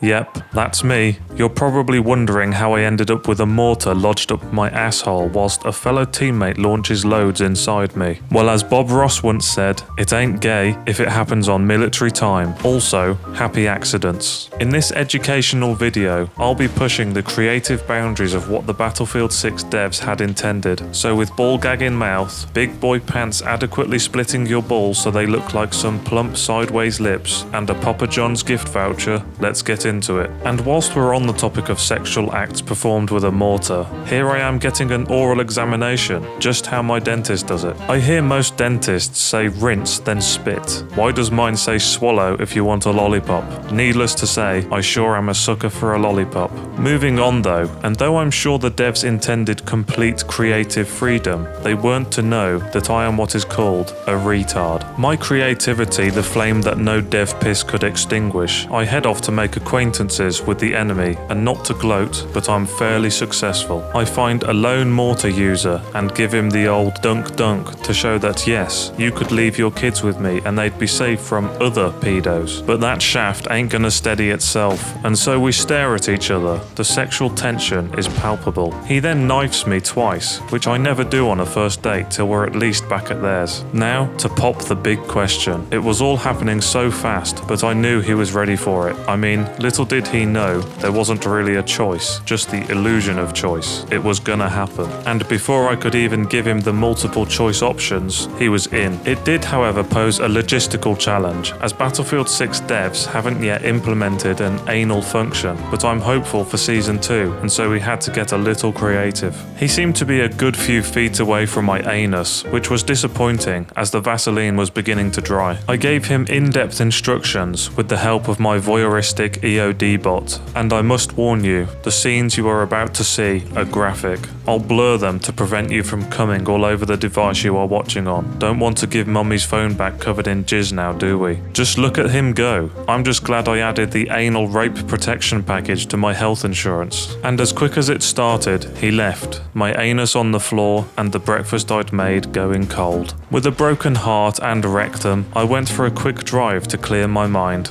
Yep, that's me. You're probably wondering how I ended up with a mortar lodged up my asshole whilst a fellow teammate launches loads inside me. Well, as Bob Ross once said, it ain't gay if it happens on military time. Also, happy accidents. In this educational video, I'll be pushing the creative boundaries of what the Battlefield 6 devs had intended. So with ball gag in mouth, big boy pants adequately splitting your balls so they look like some plump sideways lips, and a Papa John's gift voucher, let's get into it. And whilst we're on the topic of sexual acts performed with a mortar, here I am getting an oral examination, just how my dentist does it. I hear most dentists say rinse then spit. Why does mine say swallow if you want a lollipop? Needless to say, I sure am a sucker for a lollipop. Moving on though, and though I'm sure the devs intended complete creative freedom, they weren't to know that I am what is called a retard. My creativity, the flame that no dev piss could extinguish, I head off to make acquaintances with the enemy, and not to gloat, but I'm fairly successful. I find a lone mortar user and give him the old dunk dunk to show that yes, you could leave your kids with me and they'd be safe from other pedos. But that shaft ain't gonna steady itself, and so we stare at each other. The sexual tension is palpable. He then knifes me twice, which I never do on a first date till we're at least back at theirs. Now, to pop the big question. It was all happening so fast, but I knew he was ready for it. I mean, little did he know there wasn't really a choice, just the illusion of choice. It was gonna happen. And before I could even give him the multiple choice options, he was in. It did, however, pose a logistical challenge, as Battlefield 6 devs haven't yet implemented an anal function, but I'm hopeful for Season 2, and so we had to get a little creative. He seemed to be a good few feet away from my anus, which was disappointing as the Vaseline was beginning to dry. I gave him in-depth instructions with the help of my voyeuristic EOD bot, and I must warn you, the scenes you are about to see are graphic. I'll blur them to prevent you from coming all over the device you are watching on. Don't want to give mummy's phone back covered in jizz now, do we? Just look at him go. I'm just glad I added the anal rape protection package to my health insurance. And as quick as it started, he left, my anus on the floor and the breakfast I'd made going cold. With a broken heart and rectum, I went for a quick drive to clear my mind.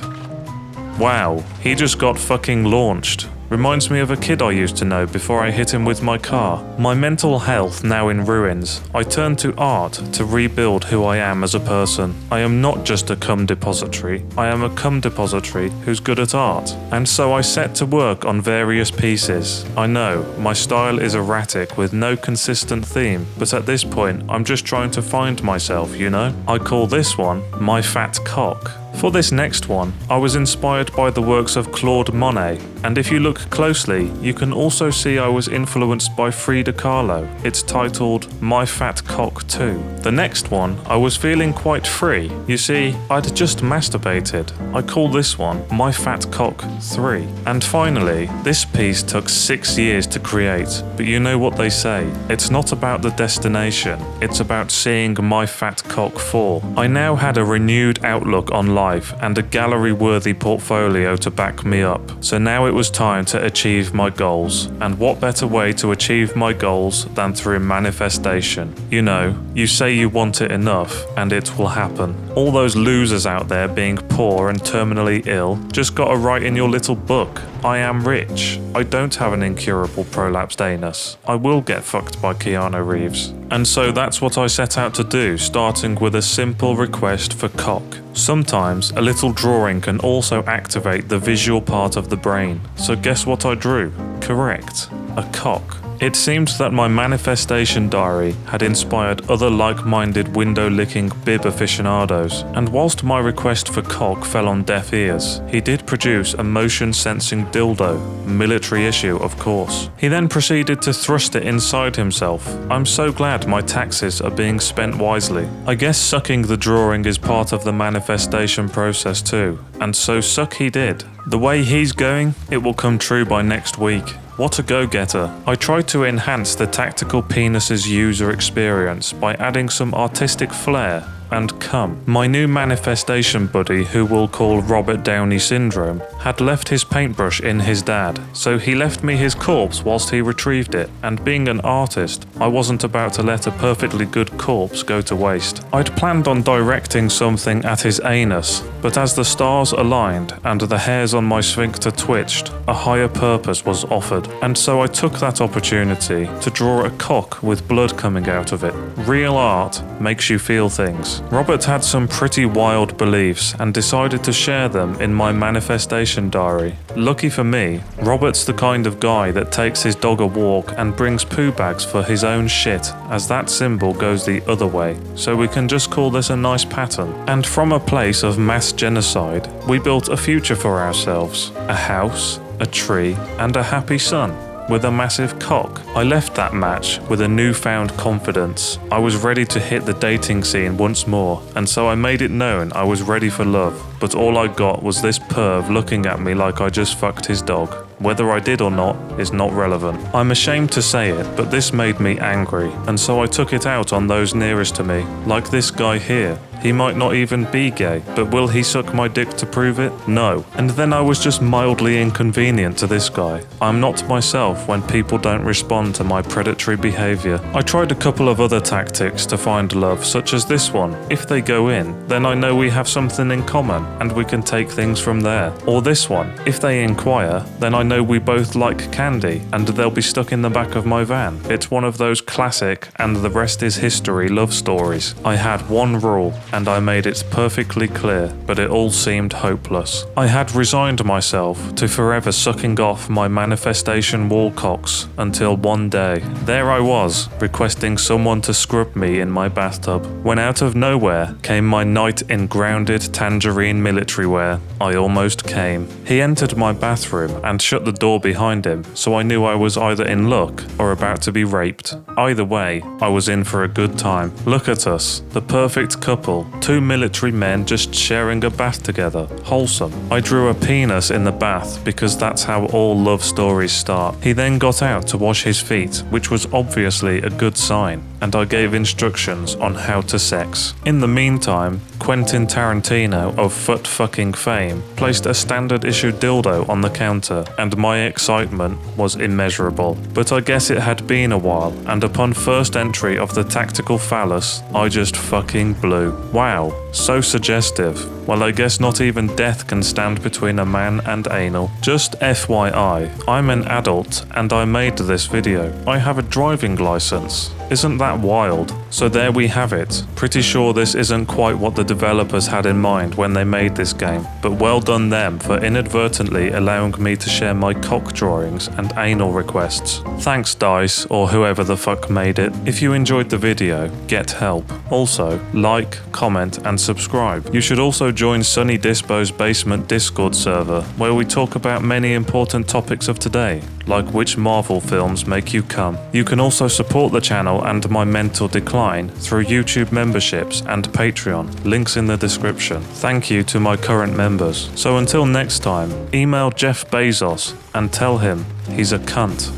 Wow, he just got fucking launched. Reminds me of a kid I used to know before I hit him with my car. My mental health now in ruins, I turned to art to rebuild who I am as a person. I am not just a cum depository, I am a cum depository who's good at art. And so I set to work on various pieces. I know, my style is erratic with no consistent theme, but at this point I'm just trying to find myself, you know? I call this one My Fat Cock. For this next one, I was inspired by the works of Claude Monet, and if you look closely, you can also see I was influenced by Frida Kahlo. It's titled My Fat Cock 2. The next one, I was feeling quite free. You see, I'd just masturbated. I call this one My Fat Cock 3. And finally, this piece took 6 years to create, but you know what they say, it's not about the destination, it's about seeing My Fat Cock 4. I now had a renewed outlook on life and a gallery-worthy portfolio to back me up. So now it was time to achieve my goals. And what better way to achieve my goals than through manifestation? You know, you say you want it enough, and it will happen. All those losers out there being poor and terminally ill just gotta write in your little book, I am rich. I don't have an incurable prolapsed anus. I will get fucked by Keanu Reeves. And so that's what I set out to do, starting with a simple request for cock. Sometimes a little drawing can also activate the visual part of the brain. So guess what I drew? Correct, a cock. It seemed that my manifestation diary had inspired other like-minded window-licking bib aficionados, and whilst my request for cock fell on deaf ears, he did produce a motion-sensing dildo, military issue of course. He then proceeded to thrust it inside himself. I'm so glad my taxes are being spent wisely. I guess sucking the drawing is part of the manifestation process too, and so suck he did. The way he's going, it will come true by next week. What a go-getter. I tried to enhance the tactical penis's user experience by adding some artistic flair, and come. My new manifestation buddy, who we'll call Robert Downey Syndrome, had left his paintbrush in his dad, so he left me his corpse whilst he retrieved it, and being an artist, I wasn't about to let a perfectly good corpse go to waste. I'd planned on directing something at his anus, but as the stars aligned and the hairs on my sphincter twitched, a higher purpose was offered, and so I took that opportunity to draw a cock with blood coming out of it. Real art makes you feel things. Robert had some pretty wild beliefs and decided to share them in my manifestation diary. Lucky for me, Robert's the kind of guy that takes his dog a walk and brings poo bags for his own shit, as that symbol goes the other way, so we can just call this a nice pattern. And from a place of mass genocide, we built a future for ourselves. A house, a tree, and a happy son. With a massive cock. I left that match with a newfound confidence. I was ready to hit the dating scene once more, and so I made it known I was ready for love, but all I got was this perv looking at me like I just fucked his dog. Whether I did or not is not relevant. I'm ashamed to say it, but this made me angry, and so I took it out on those nearest to me, like this guy here. He might not even be gay, but will he suck my dick to prove it? No. And then I was just mildly inconvenient to this guy. I'm not myself when people don't respond to my predatory behaviour. I tried a couple of other tactics to find love, such as this one. If they go in, then I know we have something in common, and we can take things from there. Or this one. If they inquire, then I know we both like candy, and they'll be stuck in the back of my van. It's one of those classic, and the rest is history love stories. I had one rule, and I made it perfectly clear, but it all seemed hopeless. I had resigned myself to forever sucking off my manifestation wallcocks until one day, there I was, requesting someone to scrub me in my bathtub, when out of nowhere came my knight in grounded tangerine military wear. I almost came. He entered my bathroom and shut the door behind him, so I knew I was either in luck or about to be raped. Either way, I was in for a good time. Look at us, the perfect couple. Two military men just sharing a bath together. Wholesome. I drew a penis in the bath because that's how all love stories start. He then got out to wash his feet, which was obviously a good sign, and I gave instructions on how to sex. In the meantime, Quentin Tarantino of foot-fucking fame placed a standard issue dildo on the counter, and my excitement was immeasurable. But I guess it had been a while, and upon first entry of the tactical phallus, I just fucking blew. Wow, so suggestive. Well, I guess not even death can stand between a man and anal. Just FYI, I'm an adult and I made this video. I have a driving license. Isn't that wild? So there we have it. Pretty sure this isn't quite what the developers had in mind when they made this game, but well done them for inadvertently allowing me to share my cock drawings and anal requests. Thanks DICE, or whoever the fuck made it. If you enjoyed the video, get help. Also, like, comment and subscribe. You should also join Sunny Dispo's Basement Discord server, where we talk about many important topics of today, like which Marvel films make you come. You can also support the channel and my mental decline through YouTube memberships and Patreon, links in the description. Thank you to my current members. So until next time, email Jeff Bezos and tell him he's a cunt.